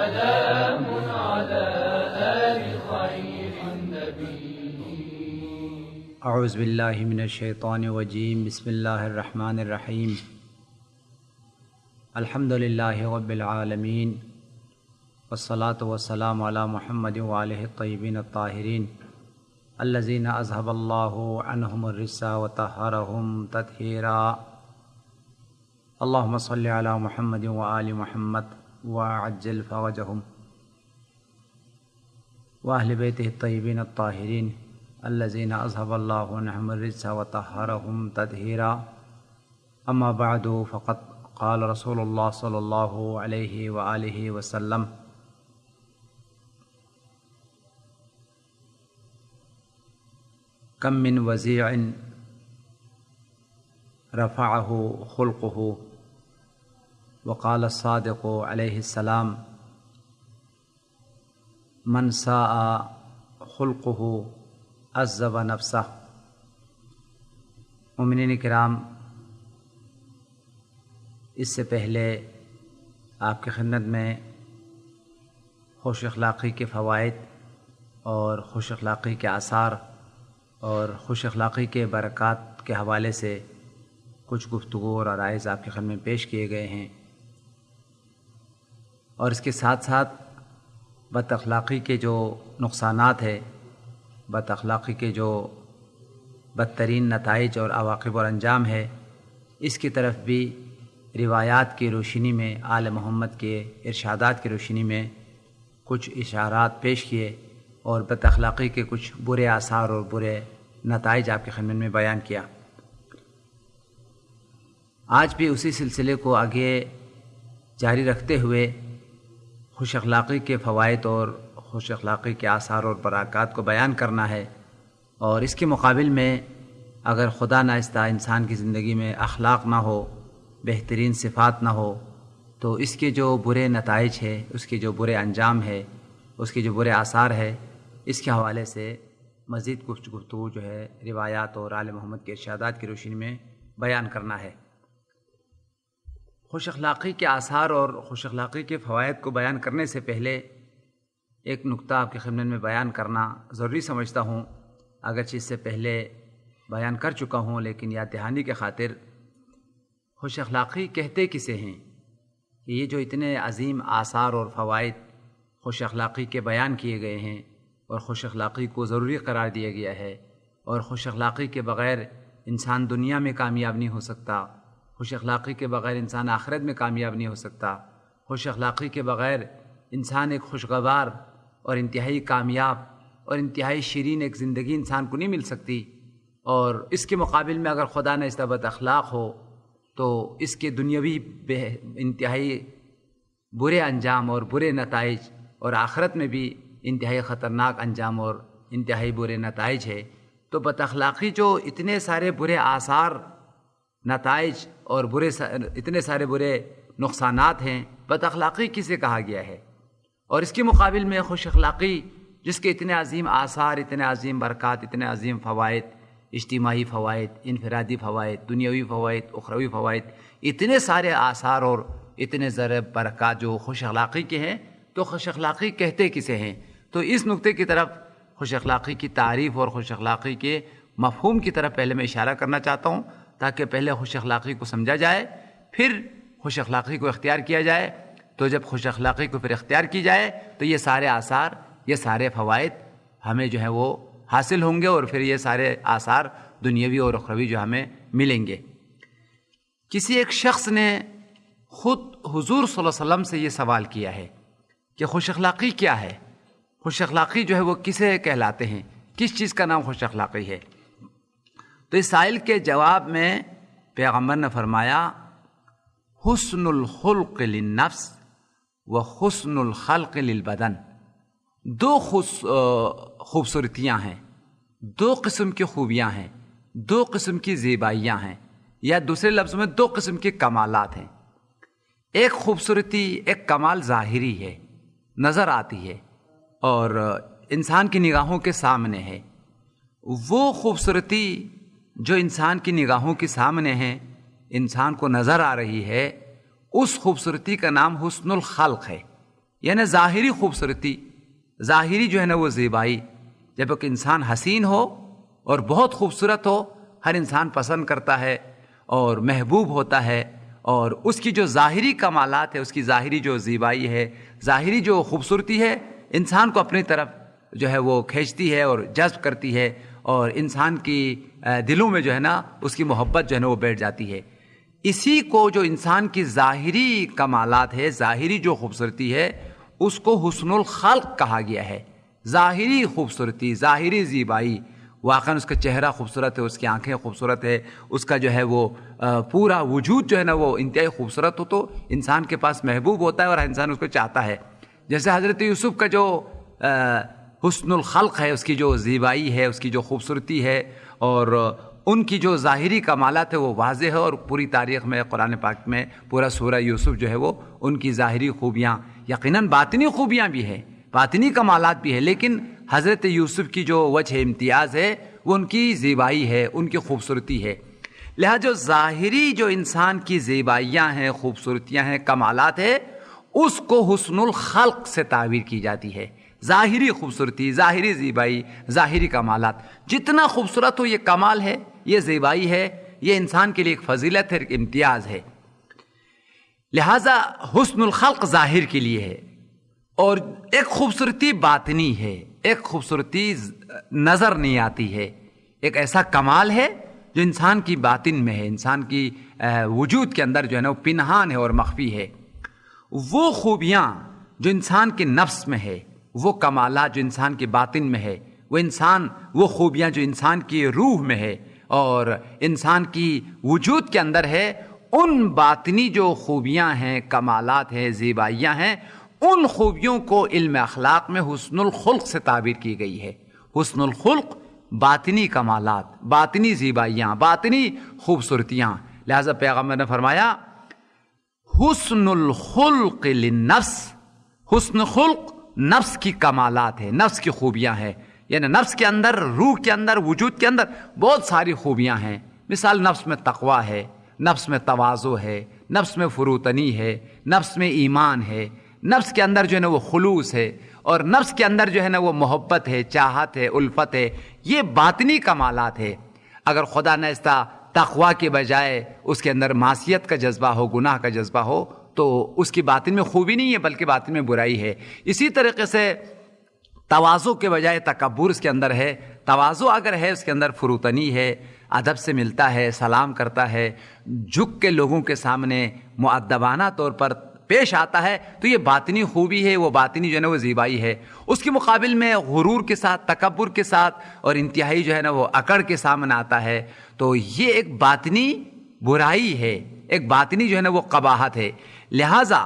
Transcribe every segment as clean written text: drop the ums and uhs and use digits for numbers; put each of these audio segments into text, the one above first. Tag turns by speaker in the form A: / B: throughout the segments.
A: سلام على آل خير النبي.
B: اعوذ باللہ من الشیطان الرجیم. بسم اللہ الرحمن الرحیم. الحمد للہ رب العالمین والصلاة والسلام علی محمد وآلہ الطیبین الطاہرین الذین اذهب اللہ عنہم الرجس وطہرہم تطہیرا. اللہم صل علی محمد وآل محمد وعجل فرجہم واہل بیتہ الطیبین الطاہرین الذین اذهب اللہ عنہم الرجس وطہرہم تطہیرا. اما بعد فقد قال رسول اللہ صلی اللہ علیہ وآلہ وسلم کم من وزیع رفعہ خلقہ. وقال الصادق علیہ السلام من ساء خلقہ عذب نفسہ. مومنین کرام، اس سے پہلے آپ کی خدمت میں خوش اخلاقی کے فوائد اور خوش اخلاقی کے آثار اور خوش اخلاقی کے برکات کے حوالے سے کچھ گفتگو اور عرائض آپ کی خدمت میں پیش کیے گئے ہیں، اور اس کے ساتھ ساتھ بد اخلاقی کے جو نقصانات ہے، بد اخلاقی کے جو بدترین نتائج اور عواقب اور انجام ہے، اس کی طرف بھی روایات کی روشنی میں، آل محمد کے ارشادات کی روشنی میں کچھ اشارات پیش کیے اور بد اخلاقی کے کچھ برے آثار اور برے نتائج آپ کی خدمت میں بیان کیا. آج بھی اسی سلسلے کو آگے جاری رکھتے ہوئے خوش اخلاقی کے فوائد اور خوش اخلاقی کے آثار اور برکات کو بیان کرنا ہے. اور اس کے مقابل میں اگر خدا ناخواستہ انسان کی زندگی میں اخلاق نہ ہو، بہترین صفات نہ ہو، تو اس کے جو برے نتائج ہے، اس کے جو برے انجام ہے، اس کے جو برے آثار ہے، اس کے حوالے سے مزید کچھ گفتگو جو ہے روایات اور آل محمد کے ارشادات کی روشنی میں بیان کرنا ہے. خوش اخلاقی کے آثار اور خوش اخلاقی کے فوائد کو بیان کرنے سے پہلے ایک نقطہ آپ کی خدمت میں بیان کرنا ضروری سمجھتا ہوں، اگرچہ اس سے پہلے بیان کر چکا ہوں، لیکن یاد دہانی کے خاطر. خوش اخلاقی کہتے کسے ہیں؟ کہ یہ جو اتنے عظیم آثار اور فوائد خوش اخلاقی کے بیان کیے گئے ہیں اور خوش اخلاقی کو ضروری قرار دیا گیا ہے، اور خوش اخلاقی کے بغیر انسان دنیا میں کامیاب نہیں ہو سکتا، خوش اخلاقی کے بغیر انسان آخرت میں کامیاب نہیں ہو سکتا، خوش اخلاقی کے بغیر انسان ایک خوشگوار اور انتہائی کامیاب اور انتہائی شیرین ایک زندگی انسان کو نہیں مل سکتی. اور اس کے مقابل میں اگر خدا نہ بد اخلاق ہو تو اس کے دنیاوی انتہائی برے انجام اور برے نتائج، اور آخرت میں بھی انتہائی خطرناک انجام اور انتہائی برے نتائج ہے. تو بد اخلاقی جو اتنے سارے برے آثار، نتائج اور اتنے سارے برے نقصانات ہیں، بد اخلاقی کسے کہا گیا ہے؟ اور اس کے مقابل میں خوش اخلاقی جس کے اتنے عظیم آثار، اتنے عظیم برکات، اتنے عظیم فوائد، اجتماعی فوائد، انفرادی فوائد، دنیاوی فوائد، اخروی فوائد، اتنے سارے آثار اور اتنے زر برکات جو خوش اخلاقی کے ہیں، تو خوش اخلاقی کہتے کسے ہیں؟ تو اس نقطے کی طرف، خوش اخلاقی کی تعریف اور خوش اخلاقی کے مفہوم کی طرف پہلے میں اشارہ کرنا چاہتا ہوں، تاکہ پہلے خوش اخلاقی کو سمجھا جائے، پھر خوش اخلاقی کو اختیار کیا جائے. تو جب خوش اخلاقی کو پھر اختیار کی جائے تو یہ سارے آثار، یہ سارے فوائد ہمیں جو ہیں وہ حاصل ہوں گے، اور پھر یہ سارے آثار دنیاوی اور اخروی جو ہمیں ملیں گے. کسی ایک شخص نے خود حضور صلی اللہ علیہ وسلم سے یہ سوال کیا ہے کہ خوش اخلاقی کیا ہے؟ خوش اخلاقی جو ہے وہ کسے کہلاتے ہیں؟ کس چیز کا نام خوش اخلاقی ہے؟ تو اس سائل کے جواب میں پیغمبر نے فرمایا، حسن الخلق للنفس و حسن الخلق للبدن. دو خوبصورتیاں ہیں، دو قسم کی خوبیاں ہیں، دو قسم کی زیبائیاں ہیں، یا دوسرے لفظ میں دو قسم کے کمالات ہیں. ایک خوبصورتی، ایک کمال ظاہری ہے، نظر آتی ہے اور انسان کی نگاہوں کے سامنے ہے. وہ خوبصورتی جو انسان کی نگاہوں کے سامنے ہے، انسان کو نظر آ رہی ہے، اس خوبصورتی کا نام حسن الخلق ہے. یعنی ظاہری خوبصورتی، ظاہری جو ہے نا وہ زیبائی. جب ایک انسان حسین ہو اور بہت خوبصورت ہو، ہر انسان پسند کرتا ہے اور محبوب ہوتا ہے، اور اس کی جو ظاہری کمالات ہے، اس کی ظاہری جو زیبائی ہے، ظاہری جو خوبصورتی ہے، انسان کو اپنی طرف جو ہے وہ کھینچتی ہے اور جذب کرتی ہے، اور انسان کی دلوں میں جو ہے نا اس کی محبت جو ہے نا وہ بیٹھ جاتی ہے. اسی کو جو انسان کی ظاہری کمالات ہے، ظاہری جو خوبصورتی ہے، اس کو حسن الخلق کہا گیا ہے. ظاہری خوبصورتی، ظاہری زیبائی، واقعاً اس کا چہرہ خوبصورت ہے، اس کی آنکھیں خوبصورت ہے، اس کا جو ہے وہ پورا وجود جو ہے نا وہ انتہائی خوبصورت ہو تو انسان کے پاس محبوب ہوتا ہے اور انسان اس کو چاہتا ہے. جیسے حضرت یوسف کا جو حسن الخلق ہے، اس کی جو زیبائی ہے، اس کی جو خوبصورتی ہے، اور ان کی جو ظاہری کمالات ہے وہ واضح ہے، اور پوری تاریخ میں قرآن پاک میں پورا سورہ یوسف جو ہے وہ ان کی ظاہری خوبیاں، یقیناً باطنی خوبیاں بھی ہیں، باطنی کمالات بھی ہیں، لیکن حضرت یوسف کی جو وجہ امتیاز ہے وہ ان کی زیبائی ہے، ان کی خوبصورتی ہے. لہذا جو ظاہری جو انسان کی زیبائیاں ہیں، خوبصورتیاں ہیں، کمالات ہیں، اس کو حسن الخلق سے تعبیر کی جاتی ہے. ظاہری خوبصورتی، ظاہری زیبائی، ظاہری کمالات، جتنا خوبصورت ہو یہ کمال ہے، یہ زیبائی ہے، یہ انسان کے لیے ایک فضیلت ہے، ایک امتیاز ہے. لہذا حسن الخلق ظاہر کے لیے ہے، اور ایک خوبصورتی باطنی ہے، ایک خوبصورتی نظر نہیں آتی ہے، ایک ایسا کمال ہے جو انسان کی باطن میں ہے، انسان کی وجود کے اندر جو ہے نا وہ پنہان ہے اور مخفی ہے. وہ خوبیاں جو انسان کے نفس میں ہے، وہ کمالات جو انسان کے باطن میں ہے، وہ خوبیاں جو انسان کی روح میں ہے اور انسان کی وجود کے اندر ہے، ان باطنی جو خوبیاں ہیں، کمالات ہیں، زیبائیاں ہیں، ان خوبیوں کو علم اخلاق میں حسن الخلق سے تعبیر کی گئی ہے. حسن الخلق باطنی کمالات، باطنی زیبائیاں، باطنی خوبصورتیاں. لہذا پیغمبر نے فرمایا حسن الخلق للنفس، حسن خلق نفس کی کمالات ہے، نفس کی خوبیاں ہیں. یعنی نفس کے اندر، روح کے اندر، وجود کے اندر بہت ساری خوبیاں ہیں. مثال نفس میں تقویٰ ہے، نفس میں تواضع ہے، نفس میں فروتنی ہے، نفس میں ایمان ہے، نفس کے اندر جو ہے نا وہ خلوص ہے، اور نفس کے اندر جو ہے نا وہ محبت ہے، چاہت ہے، الفت ہے. یہ باطنی کمالات ہے. اگر خدا نخواستہ تقویٰ کے بجائے اس کے اندر معصیت کا جذبہ ہو، گناہ کا جذبہ ہو، تو اس کی باطن میں خوبی نہیں ہے بلکہ باطن میں برائی ہے. اسی طریقے سے تواضع کے بجائے تکبر اس کے اندر ہے. تواضع اگر ہے، اس کے اندر فروتنی ہے، ادب سے ملتا ہے، سلام کرتا ہے، جھک کے لوگوں کے سامنے مؤدبانہ طور پر پیش آتا ہے، تو یہ باطنی خوبی ہے، وہ باطنی جو ہے نا وہ زیبائی ہے. اس کے مقابل میں غرور کے ساتھ، تکبر کے ساتھ اور انتہائی جو ہے نا وہ اکڑ کے سامنے آتا ہے، تو یہ ایک باطنی برائی ہے، ایک باطنی جو ہے نا وہ قباحت ہے. لہٰذا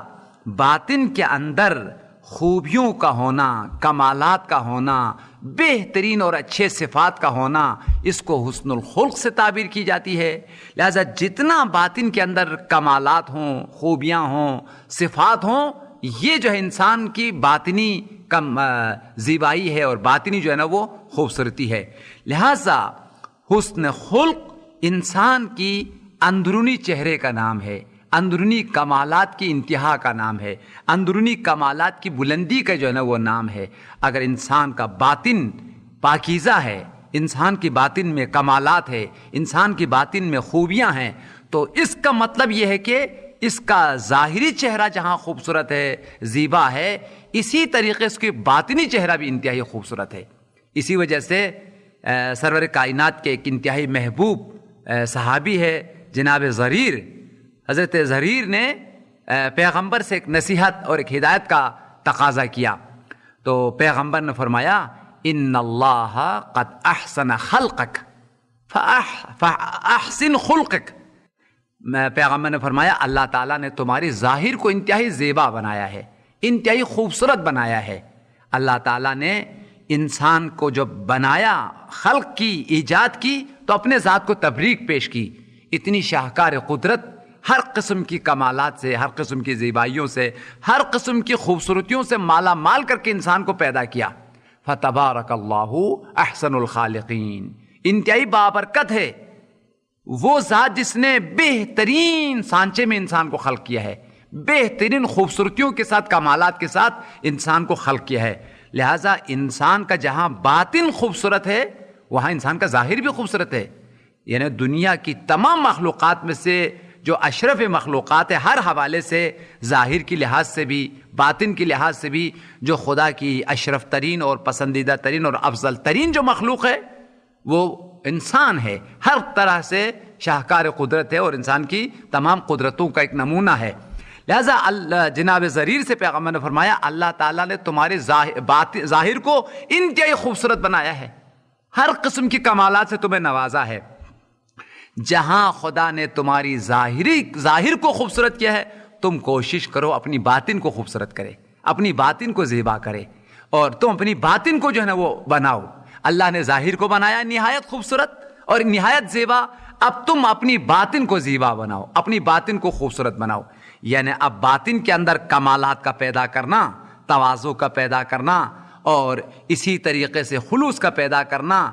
B: باطن کے اندر خوبیوں کا ہونا، کمالات کا ہونا، بہترین اور اچھے صفات کا ہونا، اس کو حسن الخلق سے تعبیر کی جاتی ہے. لہذا جتنا باطن کے اندر کمالات ہوں، خوبیاں ہوں، صفات ہوں، یہ جو ہے انسان کی باطنی زیبائی ہے اور باطنی جو ہے نا وہ خوبصورتی ہے. لہذا حسن خلق انسان کی اندرونی چہرے کا نام ہے، اندرونی کمالات کی انتہا کا نام ہے، اندرونی کمالات کی بلندی کا جو ہے نا وہ نام ہے. اگر انسان کا باطن پاکیزہ ہے، انسان کی باطن میں کمالات ہے، انسان کی باطن میں خوبیاں ہیں، تو اس کا مطلب یہ ہے کہ اس کا ظاہری چہرہ جہاں خوبصورت ہے، زیبا ہے، اسی طریقے اس کی باطنی چہرہ بھی انتہائی خوبصورت ہے. اسی وجہ سے سرور کائنات کے ایک انتہائی محبوب صحابی ہے جناب زریر. حضرت زریر نے پیغمبر سے ایک نصیحت اور ایک ہدایت کا تقاضا کیا، تو پیغمبر نے فرمایا ان اللہ قد احسن خلقک فاحسن خلقک. پیغمبر نے فرمایا اللہ تعالیٰ نے تمہاری ظاہر کو انتہائی زیبا بنایا ہے، انتہائی خوبصورت بنایا ہے. اللہ تعالیٰ نے انسان کو جب بنایا، خلق کی، ایجاد کی، تو اپنے ذات کو تبریک پیش کی. اتنی شاہکار قدرت، ہر قسم کی کمالات سے، ہر قسم کی زیبائیوں سے، ہر قسم کی خوبصورتیوں سے مالا مال کر کے انسان کو پیدا کیا. فتبارک اللہ احسن الخالقین. انتہائی بابرکت ہے وہ ذات جس نے بہترین سانچے میں انسان کو خلق کیا ہے، بہترین خوبصورتیوں کے ساتھ، کمالات کے ساتھ انسان کو خلق کیا ہے. لہٰذا انسان کا جہاں باطن خوبصورت ہے وہاں انسان کا ظاہر بھی خوبصورت ہے. یعنی دنیا کی تمام مخلوقات میں سے جو اشرف مخلوقات ہے، ہر حوالے سے، ظاہر کی لحاظ سے بھی، باطن کی لحاظ سے بھی، جو خدا کی اشرف ترین اور پسندیدہ ترین اور افضل ترین جو مخلوق ہے وہ انسان ہے. ہر طرح سے شاہکار قدرت ہے اور انسان کی تمام قدرتوں کا ایک نمونہ ہے. لہٰذا جناب زریر سے پیغمبر نے فرمایا اللہ تعالیٰ نے تمہارے ظاہر کو انتہائی خوبصورت بنایا ہے، ہر قسم کی کمالات سے تمہیں نوازا ہے. جہاں خدا نے تمہاری ظاہر کو خوبصورت کیا ہے، تم کوشش کرو اپنی باطن کو خوبصورت کرے، اپنی باطن کو زیبا کرے، اور تم اپنی باطن کو جو ہے نا وہ بناؤ. اللہ نے ظاہر کو بنایا نہایت خوبصورت اور نہایت زیبا، اب تم اپنی باطن کو زیبا بناؤ، اپنی باطن کو خوبصورت بناؤ. یعنی اب باطن کے اندر کمالات کا پیدا کرنا، تواضع کا پیدا کرنا، اور اسی طریقے سے خلوص کا پیدا کرنا،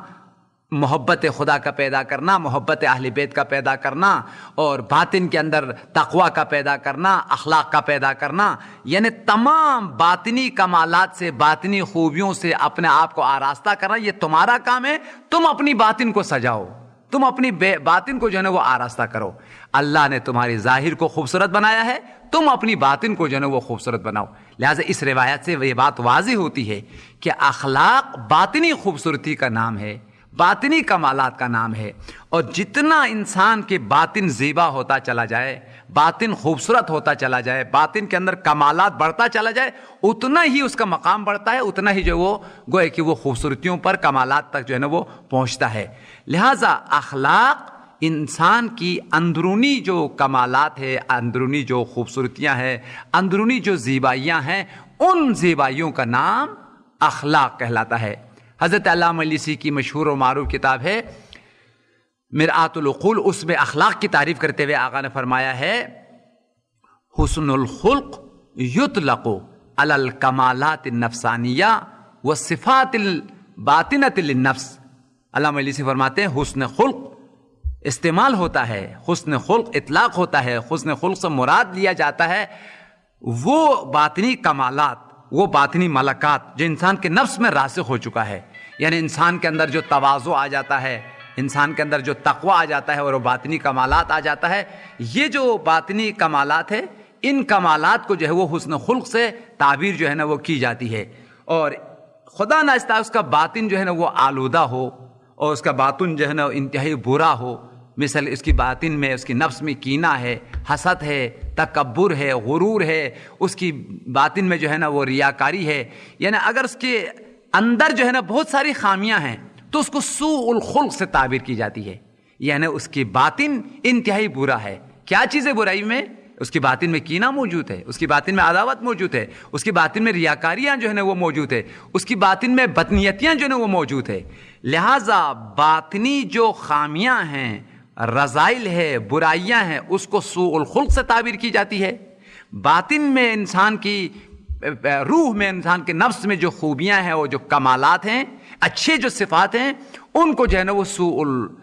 B: محبت خدا کا پیدا کرنا، محبت اہل بیت کا پیدا کرنا، اور باطن کے اندر تقوی کا پیدا کرنا، اخلاق کا پیدا کرنا. یعنی تمام باطنی کمالات سے، باطنی خوبیوں سے اپنے آپ کو آراستہ کرنا، یہ تمہارا کام ہے. تم اپنی باطن کو سجاؤ، تم اپنی باطن کو جو ہے نا وہ آراستہ کرو. اللہ نے تمہاری ظاہر کو خوبصورت بنایا ہے، تم اپنی باطن کو جو ہے نا وہ خوبصورت بناؤ. لہٰذا اس روایت سے یہ بات واضح ہوتی ہے کہ اخلاق باطنی خوبصورتی کا نام ہے، باطنی کمالات کا نام ہے. اور جتنا انسان کے باطن زیبا ہوتا چلا جائے، باطن خوبصورت ہوتا چلا جائے، باطن کے اندر کمالات بڑھتا چلا جائے، اتنا ہی اس کا مقام بڑھتا ہے، اتنا ہی جو وہ گوئے کہ وہ خوبصورتیوں پر، کمالات تک جو ہے نا وہ پہنچتا ہے. لہٰذا اخلاق انسان کی اندرونی جو کمالات ہے، اندرونی جو خوبصورتیاں ہیں، اندرونی جو زیبائیاں ہیں، ان زیبائیوں کا نام اخلاق کہلاتا ہے. حضرت علامہ مجلسی کی مشہور و معروف کتاب ہے مرآت العقول، اس میں اخلاق کی تعریف کرتے ہوئے آقا نے فرمایا ہے حسن الخلق یطلق علی الکمالات النفسانیہ والصفات الباطنۃ للنفس. علامہ مجلسی فرماتے ہیں حسن خلق استعمال ہوتا ہے، حسن خلق اطلاق ہوتا ہے، حسن خلق سے مراد لیا جاتا ہے وہ باطنی کمالات، وہ باطنی ملکات جو انسان کے نفس میں راسخ ہو چکا ہے. یعنی انسان کے اندر جو تواضع آ جاتا ہے، انسان کے اندر جو تقوی آ جاتا ہے اور وہ باطنی کمالات آ جاتا ہے، یہ جو باطنی کمالات ہے، ان کمالات کو جو ہے وہ حسن خلق سے تعبیر جو ہے نا وہ کی جاتی ہے. اور خدا ناخواستہ اس کا باطن جو ہے نا وہ آلودہ ہو، اور اس کا باطن جو ہے نا انتہائی برا ہو، مثل اس کی باطن میں، اس کی نفس میں کینہ ہے، حسد ہے، تکبر ہے، غرور ہے، اس کی باطن میں جو ہے نا وہ ریاکاری ہے. یعنی اگر اس کے اندر جو ہے نا بہت ساری خامیاں ہیں تو اس کو سوء الخلق سے تعبیر کی جاتی ہے. یعنی اس کی باطن انتہائی برا ہے. کیا چیز ہے برائی میں؟ اس کی باطن میں کینہ موجود ہے، اس کی باطن میں عداوت موجود ہے، اس کی باطن میں ریاکاریاں جو ہے نا وہ موجود ہے، اس کی باطن میں بدنیتیاں جو ہے نا وہ موجود ہے. لہٰذا باطنی جو خامیاں ہیں، رذائل ہے، برائیاں ہیں، اس کو سوء الخلق سے تعبیر کی جاتی ہے. باطن میں انسان کی روح میں، انسان کے نفس میں جو خوبیاں ہیں، وہ جو کمالات ہیں، اچھے جو صفات ہیں، ان کو جو ہے نا وہ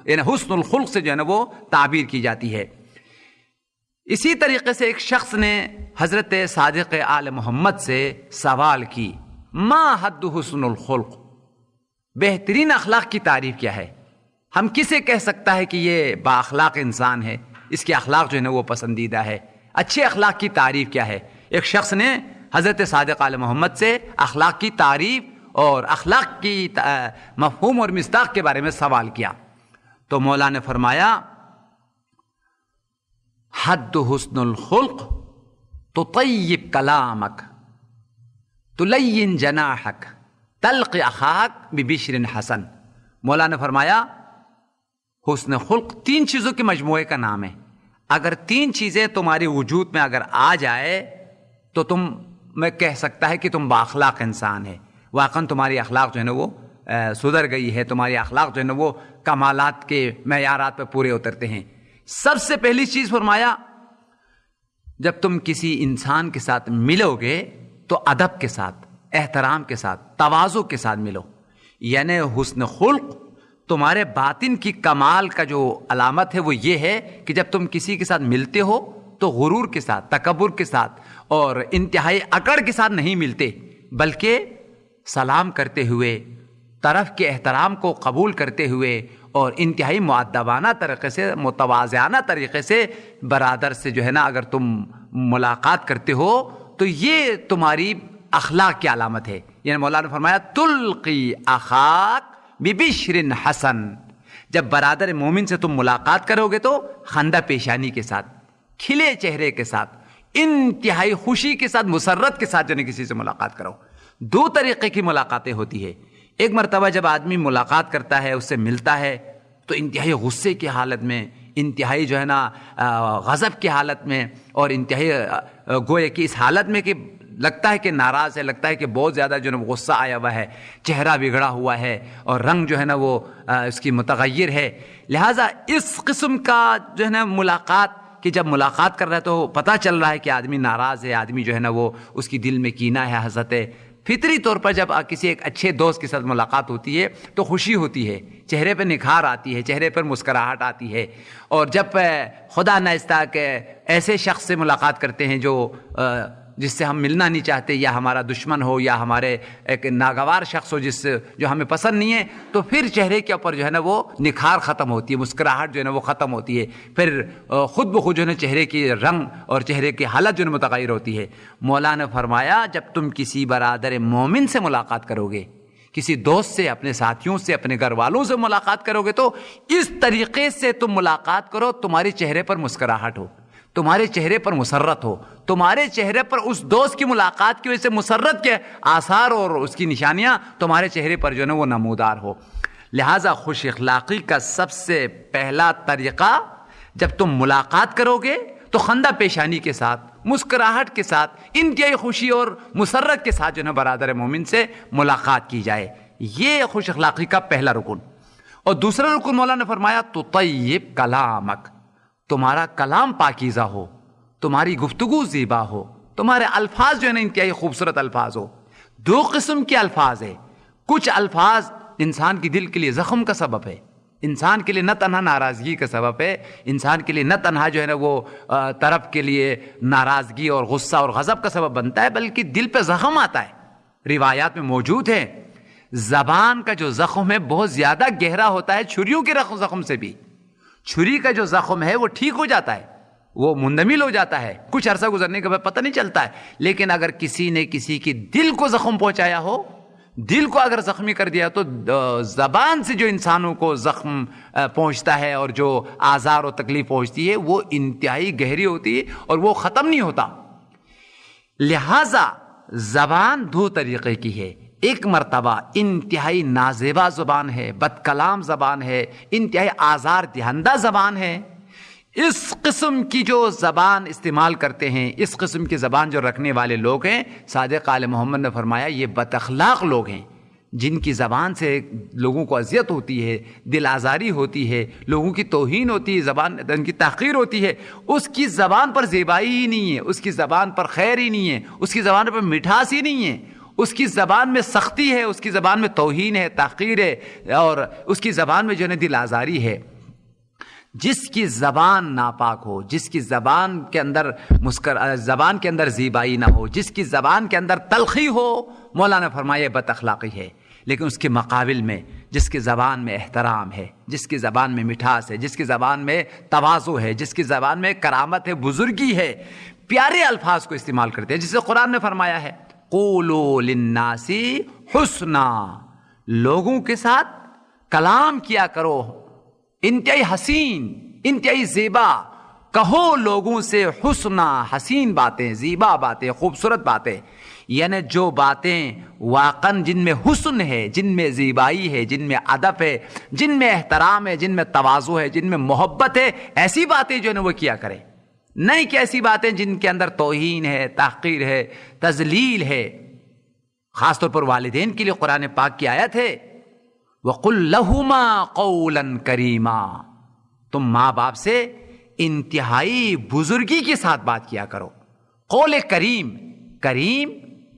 B: یعنی حسن الخلق سے جو ہے نا وہ تعبیر کی جاتی ہے. اسی طریقے سے ایک شخص نے حضرت صادق آل محمد سے سوال کی ما حد حسن الخلق، بہترین اخلاق کی تعریف کیا ہے؟ ہم کسے کہہ سکتا ہے کہ یہ با اخلاق انسان ہے، اس کے اخلاق جو ہے نا وہ پسندیدہ ہے؟ اچھے اخلاق کی تعریف کیا ہے؟ ایک شخص نے حضرت صادق آل محمد سے اخلاق کی تعریف اور اخلاق کی مفہوم اور مصداق کے بارے میں سوال کیا. تو مولا نے فرمایا حد حسن الخلق تطیب کلامک تلین جناحک تلق اخاک ببشر حسن. مولا نے فرمایا حسن خلق 3 چیزوں کے مجموعے کا نام ہے. اگر 3 چیزیں تمہاری وجود میں اگر آ جائے تو میں کہہ سکتا ہے کہ تم بااخلاق انسان ہے. واقعاً تمہاری اخلاق جو ہے نا وہ سدھر گئی ہے، تمہاری اخلاق جو ہے نا وہ کمالات کے معیارات پہ پورے اترتے ہیں. سب سے پہلی چیز فرمایا جب تم کسی انسان کے ساتھ ملو گے تو ادب کے ساتھ، احترام کے ساتھ، تواضع کے ساتھ ملو. یعنی حسن خلق تمہارے باطن کی کمال کا جو علامت ہے وہ یہ ہے کہ جب تم کسی کے ساتھ ملتے ہو تو غرور کے ساتھ، تکبر کے ساتھ اور انتہائی اکڑ کے ساتھ نہیں ملتے، بلکہ سلام کرتے ہوئے، طرف کے احترام کو قبول کرتے ہوئے اور انتہائی مؤدبانہ طریقے سے، متواضعانہ طریقے سے برادر سے جو ہے نا اگر تم ملاقات کرتے ہو تو یہ تمہاری اخلاق کی علامت ہے. یعنی مولانا نے فرمایا تلقی اخاک ببشر حسن، جب برادر مومن سے تم ملاقات کرو گے تو خندہ پیشانی کے ساتھ، کھلے چہرے کے ساتھ، انتہائی خوشی کے ساتھ، مسرت کے ساتھ جو ہے کسی سے ملاقات کرو. دو طریقے کی ملاقاتیں ہوتی ہے. ایک مرتبہ جب آدمی ملاقات کرتا ہے، اس سے ملتا ہے تو انتہائی غصے کی حالت میں، انتہائی جو ہے نا غضب کی حالت میں، اور انتہائی گویا کہ اس حالت میں کہ لگتا ہے کہ ناراض ہے، لگتا ہے کہ بہت زیادہ جو ہے نا غصہ آیا ہوا ہے، چہرہ بگڑا ہوا ہے اور رنگ جو ہے نا وہ اس کی متغیر ہے. لہٰذا اس قسم کا جو ہے نا ملاقات کہ جب ملاقات کر رہا ہے تو پتہ چل رہا ہے کہ آدمی ناراض ہے، آدمی جو ہے نا وہ اس کی دل میں کینہ ہے، حسد ہے. فطری طور پر جب کسی ایک اچھے دوست کے ساتھ ملاقات ہوتی ہے تو خوشی ہوتی ہے، چہرے پہ نکھار آتی ہے، چہرے پر مسکراہٹ آتی ہے. اور جب خدا ناخواستہ کہ ایسے شخص سے ملاقات کرتے ہیں جو جس سے ہم ملنا نہیں چاہتے، یا ہمارا دشمن ہو، یا ہمارے ایک ناگوار شخص ہو جو ہمیں پسند نہیں ہے، تو پھر چہرے کے اوپر جو ہے نا وہ نکھار ختم ہوتی ہے، مسکراہٹ جو ہے نا وہ ختم ہوتی ہے، پھر خود بخود جو ہے نا چہرے کی رنگ اور چہرے کی حالت جو ہے نا متغیر ہوتی ہے. مولانا نے فرمایا جب تم کسی برادر مومن سے ملاقات کرو گے، کسی دوست سے، اپنے ساتھیوں سے، اپنے گھر والوں سے ملاقات کرو گے تو اس طریقے سے تم ملاقات کرو، تمہارے چہرے پر مسکراہٹ ہو، تمہارے چہرے پر مسرت ہو، تمہارے چہرے پر اس دوست کی ملاقات کی وجہ سے مسرت کے آثار اور اس کی نشانیاں تمہارے چہرے پر جو ہے نا وہ نمودار ہو. لہٰذا خوش اخلاقی کا سب سے پہلا طریقہ جب تم ملاقات کرو گے تو خندہ پیشانی کے ساتھ، مسکراہٹ کے ساتھ، انتہائی خوشی اور مسرت کے ساتھ جو ہے نا برادر مومن سے ملاقات کی جائے. یہ خوش اخلاقی کا پہلا رکن. اور دوسرا رکن مولانا نے فرمایا تطیب کلامک، تمہارا کلام پاکیزہ ہو، تمہاری گفتگو زیبا ہو، تمہارے الفاظ جو ہے نا انتہائی خوبصورت الفاظ ہو. دو قسم کے الفاظ ہیں. کچھ الفاظ انسان کی دل کے لیے زخم کا سبب ہے، انسان کے لیے نہ تنہا ناراضگی کا سبب ہے، انسان کے لیے نہ تنہا جو ہے نا وہ طرف کے لیے ناراضگی اور غصہ اور غضب کا سبب بنتا ہے، بلکہ دل پہ زخم آتا ہے. روایات میں موجود ہے زبان کا جو زخم ہے بہت زیادہ گہرا ہوتا ہے چھریوں کے زخم سے بھی. چھری کا جو زخم ہے وہ ٹھیک ہو جاتا ہے، وہ مندمل ہو جاتا ہے، کچھ عرصہ گزرنے کے بعد پتہ نہیں چلتا ہے. لیکن اگر کسی نے کسی کی دل کو زخم پہنچایا ہو، دل کو اگر زخمی کر دیا تو زبان سے جو انسانوں کو زخم پہنچتا ہے اور جو آزار و تکلیف پہنچتی ہے وہ انتہائی گہری ہوتی ہے اور وہ ختم نہیں ہوتا. لہذا زبان دو طریقے کی ہے. ایک مرتبہ انتہائی نازیبا زبان ہے، بد کلام زبان ہے، انتہائی آزار دہندہ زبان ہے. اس قسم کی جو زبان استعمال کرتے ہیں، اس قسم کی زبان جو رکھنے والے لوگ ہیں، صادق آل محمد نے فرمایا یہ بد اخلاق لوگ ہیں، جن کی زبان سے لوگوں کو اذیت ہوتی ہے، دل آزاری ہوتی ہے، لوگوں کی توہین ہوتی ہے، زبان ان کی تحقیر ہوتی ہے. اس کی زبان پر زیبائی ہی نہیں ہے، اس کی زبان پر خیر ہی نہیں ہے، اس کی زبان پر مٹھاس ہی نہیں ہے، اس کی زبان میں سختی ہے، اس کی زبان میں توہین ہے، تحقیر ہے، اور اس کی زبان میں جو ہے دل آزاری ہے. جس کی زبان ناپاک ہو، جس کی زبان کے اندر زیبائی نہ ہو، جس کی زبان کے اندر تلخی ہو، مولانا فرمایا بد اخلاقی ہے. لیکن اس کے مقابل میں جس کی زبان میں احترام ہے، جس کی زبان میں مٹھاس ہے، جس کی زبان میں تواضع ہے، جس کی زبان میں کرامت ہے، بزرگی ہے، پیارے الفاظ کو استعمال کرتے ہیں، جسے قرآن نے فرمایا ہے قولوا للناس حسنا، لوگوں کے ساتھ کلام کیا کرو انتہائی حسین، انتہائی زیبا، کہو لوگوں سے حسنا، حسین باتیں، زیبا باتیں، خوبصورت باتیں. یعنی جو باتیں واقعاً جن میں حسن ہے، جن میں زیبائی ہے، جن میں ادب ہے، جن میں احترام ہے، جن میں تواضع ہے، جن میں محبت ہے، ایسی باتیں جو ہے نا وہ کیا کرے. نہیں کہ ایسی باتیں جن کے اندر توہین ہے، تحقیر ہے، تذلیل ہے. خاص طور پر والدین کے لیے قرآن پاک کی آیت ہے وَقُلْ لَهُمَا قَوْلًا كَرِيمًا، تم ماں باپ سے انتہائی بزرگی کے ساتھ بات کیا کرو. قول کریم، کریم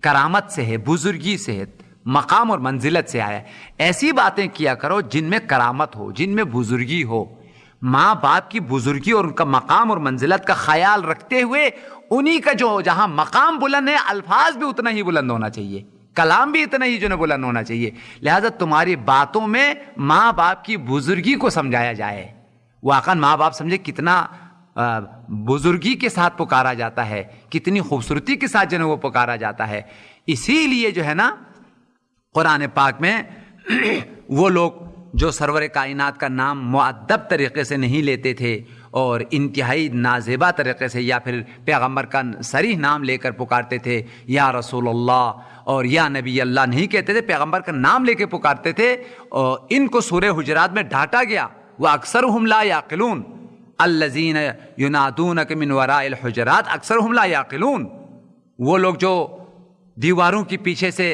B: کرامت سے ہے، بزرگی سے ہے، مقام اور منزلت سے آیا ہے. ایسی باتیں کیا کرو جن میں کرامت ہو، جن میں بزرگی ہو. ماں باپ کی بزرگی اور ان کا مقام اور منزلت کا خیال رکھتے ہوئے انہی کا جو جہاں مقام بلند ہے الفاظ بھی اتنا ہی بلند ہونا چاہیے، کلام بھی اتنا ہی جو ہے بلند ہونا چاہیے. لہذا تمہاری باتوں میں ماں باپ کی بزرگی کو سمجھایا جائے. واقعا ماں باپ سمجھے کتنا بزرگی کے ساتھ پکارا جاتا ہے، کتنی خوبصورتی کے ساتھ جو ہے وہ پکارا جاتا ہے. اسی لیے جو ہے نا قرآن پاک میں وہ لوگ جو سرور کائنات کا نام مؤدب طریقے سے نہیں لیتے تھے اور انتہائی نازیبا طریقے سے یا پھر پیغمبر کا صریح نام لے کر پکارتے تھے، یا رسول اللہ اور یا نبی اللہ نہیں کہتے تھے، پیغمبر کا نام لے کے پکارتے تھے، اور ان کو سورہ حجرات میں ڈانٹا گیا. وَأَكْثَرُهُمْ لَا يَعْقِلُونَ الَّذِينَ يُنَادُونَكَ مِنْ وَرَاءِ الْحُجُرَاتِ أَكْثَرُهُمْ لَا يَعْقِلُونَ. وہ لوگ جو دیواروں کے پیچھے سے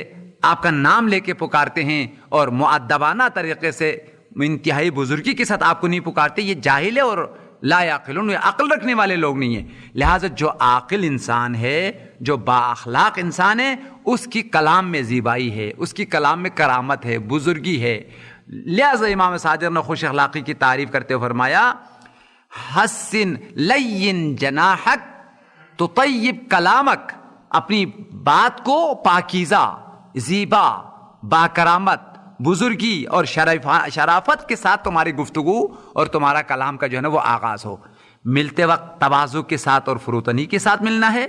B: آپ کا نام لے کے پکارتے ہیں اور مؤدبانہ طریقے سے انتہائی بزرگی کے ساتھ آپ کو نہیں پکارتے، یہ جاہل ہے اور لا یعقلون، یہ عقل رکھنے والے لوگ نہیں ہیں. لہٰذا جو عاقل انسان ہے، جو با اخلاق انسان ہے، اس کی کلام میں زیبائی ہے، اس کی کلام میں کرامت ہے، بزرگی ہے. لہٰذا امام صادق نے خوش اخلاقی کی تعریف کرتے ہوئے فرمایا حسن لین جناحک تطیب کلامک، اپنی بات کو پاکیزہ، زیبا، با کرامت، بزرگی اور شرافت کے ساتھ تمہاری گفتگو اور تمہارا کلام کا جو ہے نا وہ آغاز ہو. ملتے وقت تواضع کے ساتھ اور فروتنی کے ساتھ ملنا ہے،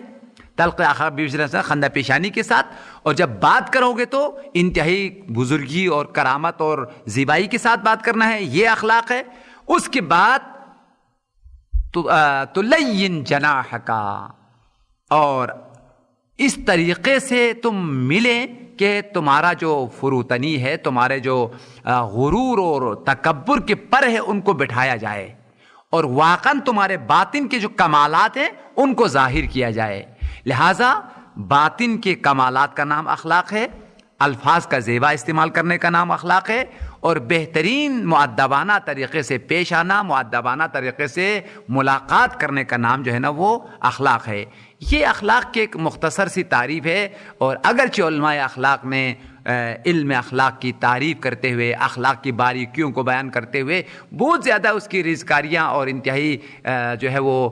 B: تلق اخلاق خندہ پیشانی کے ساتھ، اور جب بات کرو گے تو انتہائی بزرگی اور کرامت اور زیبائی کے ساتھ بات کرنا ہے. یہ اخلاق ہے. اس کے بعد تلین جناحک، اور اس طریقے سے تم ملے کہ تمہارا جو فروتنی ہے، تمہارے جو غرور اور تکبر کے پر ہے ان کو بٹھایا جائے، اور واقعاً تمہارے باطن کے جو کمالات ہیں ان کو ظاہر کیا جائے. لہٰذا باطن کے کمالات کا نام اخلاق ہے، الفاظ کا زیبا استعمال کرنے کا نام اخلاق ہے، اور بہترین مؤدبانہ طریقے سے پیش آنا، مؤدبانہ طریقے سے ملاقات کرنے کا نام جو ہے نا وہ اخلاق ہے. یہ اخلاق کی ایک مختصر سی تعریف ہے، اور اگرچہ علماء اخلاق نے علم اخلاق کی تعریف کرتے ہوئے، اخلاق کی باریکیوں کو بیان کرتے ہوئے بہت زیادہ اس کی ریزکاریاں اور انتہائی جو ہے وہ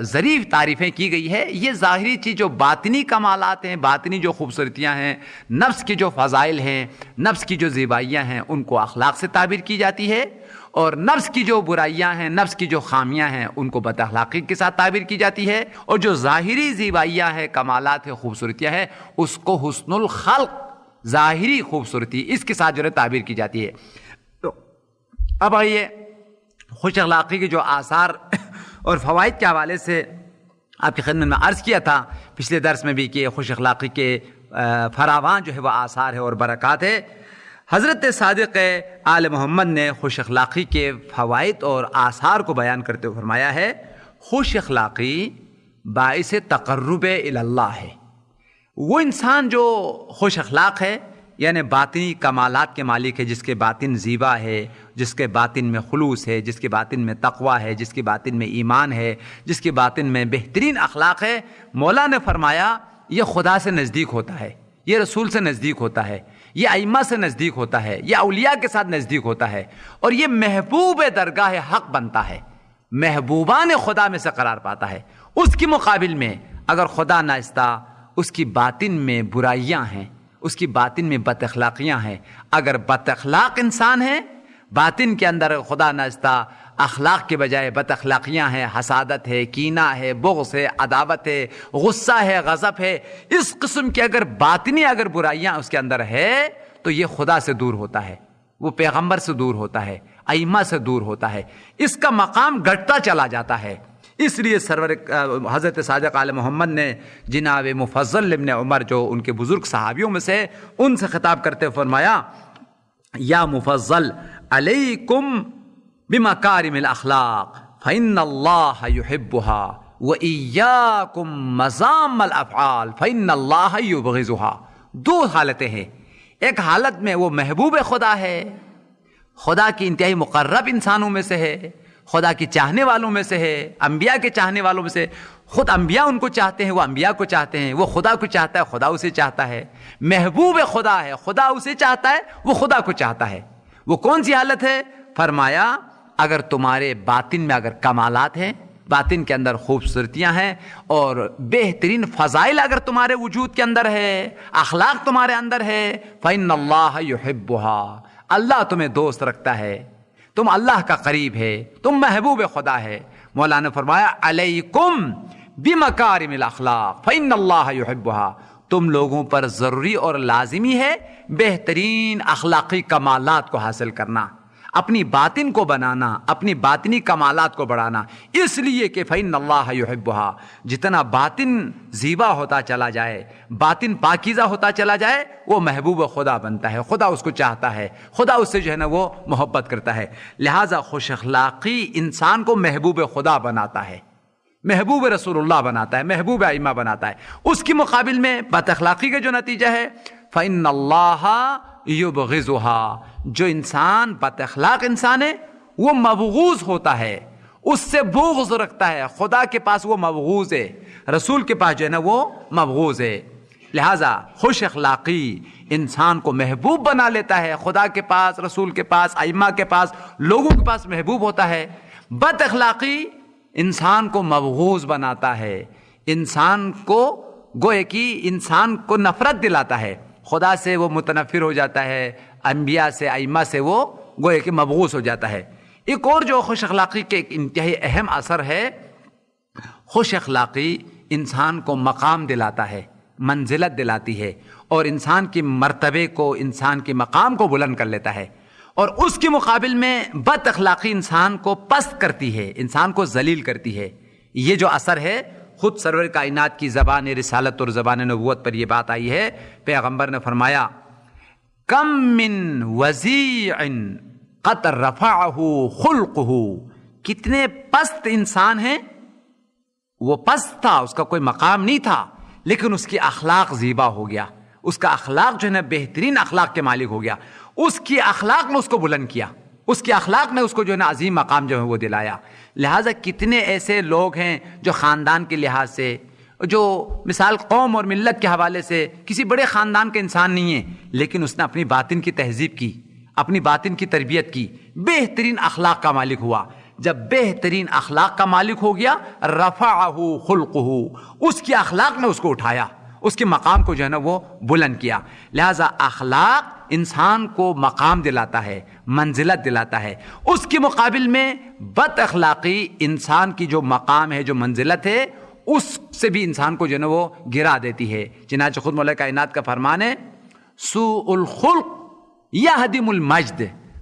B: ظریف تعریفیں کی گئی ہے. یہ ظاہری چیز جو باطنی کمالات ہیں، باطنی جو خوبصورتیاں ہیں، نفس کی جو فضائل ہیں، نفس کی جو زیبائیاں ہیں، ان کو اخلاق سے تعبیر کی جاتی ہے، اور نفس کی جو برائیاں ہیں، نفس کی جو خامیاں ہیں، ان کو بد اخلاقی کے ساتھ تعبیر کی جاتی ہے، اور جو ظاہری زیبائیاں ہیں، کمالات ہیں، خوبصورتیاں ہیں، اس کو حسن الخلق، ظاہری خوبصورتی، اس کے ساتھ جو ہے تعبیر کی جاتی ہے. تو اب آئیے خوش اخلاقی کے جو آثار اور فوائد کے حوالے سے آپ کی خدمت میں عرض کیا تھا پچھلے درس میں بھی کہ خوش اخلاقی کے فراوان جو ہے وہ آثار ہے اور برکات ہے. حضرت صادق آل محمد نے خوش اخلاقی کے فوائد اور آثار کو بیان کرتے ہوئے فرمایا ہے خوش اخلاقی باعث تقرب الی اللہ ہے. وہ انسان جو خوش اخلاق ہے، یعنی باطنی کمالات کے مالک ہے، جس کے باطن زیبا ہے، جس کے باطن میں خلوص ہے، جس کے باطن میں تقوی ہے، جس کے باطن میں ایمان ہے، جس کے باطن میں بہترین اخلاق ہے، مولا نے فرمایا یہ خدا سے نزدیک ہوتا ہے، یہ رسول سے نزدیک ہوتا ہے، یہ ائمہ سے نزدیک ہوتا ہے، یہ اولیاء کے ساتھ نزدیک ہوتا ہے، اور یہ محبوب درگاہ حق بنتا ہے، محبوبان خدا میں سے قرار پاتا ہے. اس کے مقابل میں اگر خدا ناچتا، اس کی باطن میں برائیاں ہیں، اس کی باطن میں بد اخلاقیاں ہیں، اگر بد اخلاق انسان ہے، باطن کے اندر خدا ناچتا، اخلاق کے بجائے بد اخلاقیاں ہیں، حسادت ہے، کینہ ہے، بغض ہے، عداوت ہے، غصہ ہے، غضب ہے، اس قسم کی اگر باطنی اگر برائیاں اس کے اندر ہے تو یہ خدا سے دور ہوتا ہے، وہ پیغمبر سے دور ہوتا ہے، ائمہ سے دور ہوتا ہے، اس کا مقام گھٹتا چلا جاتا ہے. اس لیے سرور حضرت صادق آل محمد نے جناب مفضل ابن عمر جو ان کے بزرگ صحابیوں میں سے، ان سے خطاب کرتے فرمایا یا مفضل علیکم بمکارم الاخلاق فإن اللہ یحبها وإیاکم مزام الافعال فإن اللہ یبغضها. دو حالتیں ہیں، ایک حالت میں وہ محبوب خدا ہے، خدا کی انتہائی مقرب انسانوں میں سے ہے، خدا کی چاہنے والوں میں سے ہے، انبیاء کے چاہنے والوں میں سے، خود انبیاء ان کو چاہتے ہیں، وہ انبیاء کو چاہتے ہیں، وہ خدا کو چاہتا ہے، خدا اسے چاہتا ہے، محبوب خدا ہے، خدا اسے چاہتا ہے، وہ خدا کو چاہتا ہے. وہ کون سی حالت ہے؟ فرمایا اگر تمہارے باطن میں اگر کمالات ہیں، باطن کے اندر خوبصورتیاں ہیں اور بہترین فضائل اگر تمہارے وجود کے اندر ہے، اخلاق تمہارے اندر ہے، فإن اللہ یحبھا، اللہ تمہیں دوست رکھتا ہے، تم اللہ کا قریب ہے، تم محبوب خدا ہے۔ مولانا نے فرمایا علیکم بمکارم الاخلاق فإن اللہ یحبھا، تم لوگوں پر ضروری اور لازمی ہے بہترین اخلاقی کمالات کو حاصل کرنا، اپنی باطن کو بنانا، اپنی باطنی کمالات کو بڑھانا، اس لیے کہ فإن اللہ یحبھا، جتنا باطن زیبا ہوتا چلا جائے، باطن پاکیزہ ہوتا چلا جائے، وہ محبوب خدا بنتا ہے، خدا اس کو چاہتا ہے، خدا اس سے جو ہے نا وہ محبت کرتا ہے۔ لہٰذا خوش اخلاقی انسان کو محبوب خدا بناتا ہے، محبوب رسول اللہ بناتا ہے، محبوب ائمہ بناتا ہے۔ اس کی مقابل میں بد اخلاقی کا جو نتیجہ ہے فإن اللہ یبغضھا، جو انسان بد اخلاق انسان ہے وہ مبغوض ہوتا ہے، اس سے بغض رکھتا ہے، خدا کے پاس وہ مبغوض ہے، رسول کے پاس جو ہے نا وہ مبغوض ہے۔ لہٰذا خوش اخلاقی انسان کو محبوب بنا لیتا ہے، خدا کے پاس، رسول کے پاس، ائمہ کے پاس، لوگوں کے پاس محبوب ہوتا ہے۔ بد اخلاقی انسان کو مبغوض بناتا ہے، انسان کو گوئے کہ انسان کو نفرت دلاتا ہے، خدا سے وہ متنفر ہو جاتا ہے، انبیاء سے، ائمہ سے وہ گوئے کہ مبغوض ہو جاتا ہے۔ ایک اور جو خوش اخلاقی کے ایک انتہائی اہم اثر ہے، خوش اخلاقی انسان کو مقام دلاتا ہے، منزلت دلاتی ہے، اور انسان کی مرتبے کو، انسان کی مقام کو بلند کر لیتا ہے۔ اور اس کے مقابل میں بد اخلاقی انسان کو پست کرتی ہے، انسان کو ذلیل کرتی ہے۔ یہ جو اثر ہے خود سرور کائنات کی زبان رسالت اور زبان نبوت پر یہ بات آئی ہے۔ پیغمبر نے فرمایا کم من وضیع قد رفعہ خلقہ، کتنے پست انسان ہیں، وہ پست تھا، اس کا کوئی مقام نہیں تھا، لیکن اس کی اخلاق زیبا ہو گیا، اس کا اخلاق جو ہے نا بہترین اخلاق کے مالک ہو گیا، اس کی اخلاق نے اس کو بلند کیا، اس کی اخلاق نے اس کو جو ہے نا عظیم مقام جو ہے وہ دلایا۔ لہٰذا کتنے ایسے لوگ ہیں جو خاندان کے لحاظ سے، جو مثال قوم اور ملت کے حوالے سے کسی بڑے خاندان کا انسان نہیں ہے، لیکن اس نے اپنی باطن کی تہذیب کی، اپنی باطن کی تربیت کی، بہترین اخلاق کا مالک ہوا۔ جب بہترین اخلاق کا مالک ہو گیا رفعہ خلقہ، اس کی اخلاق نے اس کو اٹھایا، اس کے مقام کو جو ہے نا وہ بلند کیا۔ لہٰذا اخلاق انسان کو مقام دلاتا ہے، منزلت دلاتا ہے۔ اس کے مقابل میں بد اخلاقی انسان کی جو مقام ہے، جو منزلت ہے، اس سے بھی انسان کو جو ہے نا وہ گرا دیتی ہے۔ چنانچہ خود مولا کائنات کا فرمان ہے سوء الخلق یہدم المجد،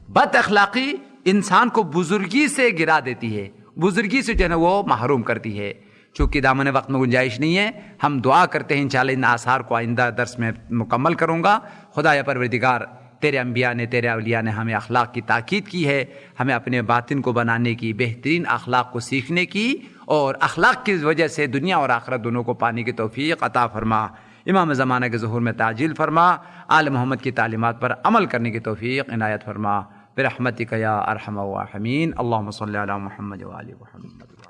B: بد اخلاقی انسان کو بزرگی سے گرا دیتی ہے، بزرگی سے جو ہے نا وہ محروم کرتی ہے۔ چونکہ دامن وقت میں گنجائش نہیں ہے، ہم دعا کرتے ہیں انشاءاللہ ان آثار کو آئندہ درس میں مکمل کروں گا۔ خدا یا پروردگار، تیرے انبیاء نے، تیرے اولیاء نے ہمیں اخلاق کی تاکید کی ہے، ہمیں اپنے باطن کو بنانے کی، بہترین اخلاق کو سیکھنے کی، اور اخلاق کی وجہ سے دنیا اور آخرت دونوں کو پانے کی توفیق عطا فرما۔ امام زمانہ کے ظہور میں تعجیل فرما، آل محمد کی تعلیمات پر عمل کرنے کی توفیق عنایت فرما، برحمتک یا ارحم الراحمین۔ اللہم صلی علی محمد و آل محمد۔